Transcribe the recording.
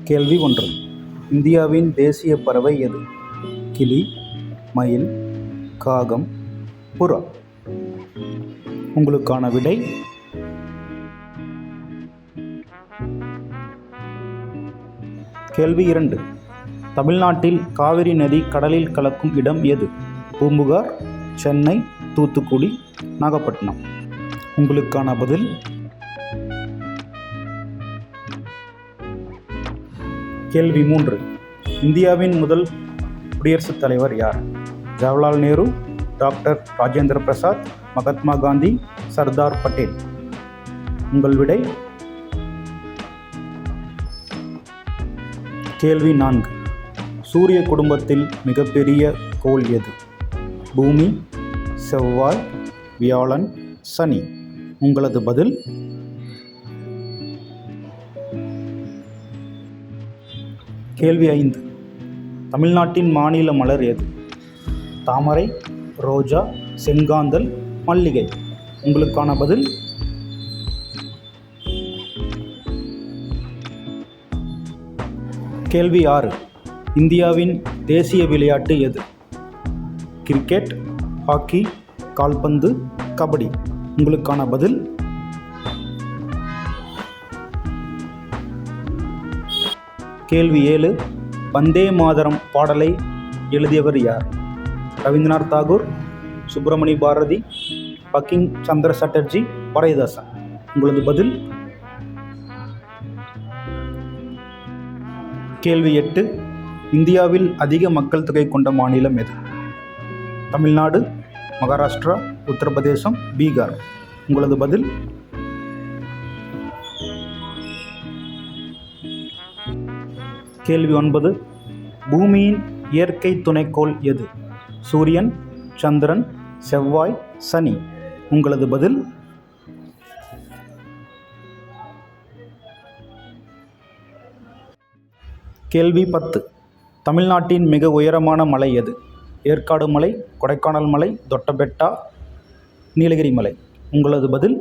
கேள்வி 1. இந்தியாவின் தேசிய பறவை எது? கிளி, மயில், காகம், புறா. உங்களுக்கான விடை கேள்வி 2. தமிழ்நாட்டில் காவிரி நதி கடலில் கலக்கும் இடம் எது? பூம்புகார், சென்னை, தூத்துக்குடி, நாகப்பட்டினம். உங்களுக்கான பதில் கேள்வி 3. இந்தியாவின் முதல் குடியரசுத் தலைவர் யார்? ஜவஹர்லால் நேரு, டாக்டர் ராஜேந்திர பிரசாத், மகாத்மா காந்தி, சர்தார் பட்டேல். உங்கள் விடை கேள்வி 4. சூரிய குடும்பத்தில் மிகப்பெரிய கோள் எது? பூமி, செவ்வாய், வியாழன், சனி. உங்களது பதில் கேள்வி 5. தமிழ்நாட்டின் மாநில மலர் எது? தாமரை, ரோஜா, செங்காந்தல், மல்லிகை. உங்களுக்கான பதில் கேள்வி 6. இந்தியாவின் தேசிய விளையாட்டு எது? கிரிக்கெட், ஹாக்கி, கால்பந்து, கபடி. உங்களுக்கான பதில் கேள்வி 7. வந்தே மாதரம் பாடலை எழுதியவர் யார்? ரவீந்திரநாத் தாகூர், சுப்பிரமணிய பாரதி, பங்கிம் சந்திர சட்டர்ஜி, பாரதிதாசன். உங்களது பதில் கேள்வி 8. இந்தியாவில் அதிக மக்கள் தொகை கொண்ட மாநிலம் எது? தமிழ்நாடு, மகாராஷ்டிரா, உத்தரப்பிரதேசம், பீகார். உங்களது பதில் கேள்வி 9. பூமியின் இயற்கை துணைக்கோள் எது? சூரியன், சந்திரன், செவ்வாய், சனி. உங்களது பதில் கேள்வி 10. தமிழ்நாட்டின் மிக உயரமான மலை எது? ஏற்காடு மலை, கொடைக்கானல் மலை, தொட்டபெட்டா, நீலகிரி மலை. உங்களது பதில்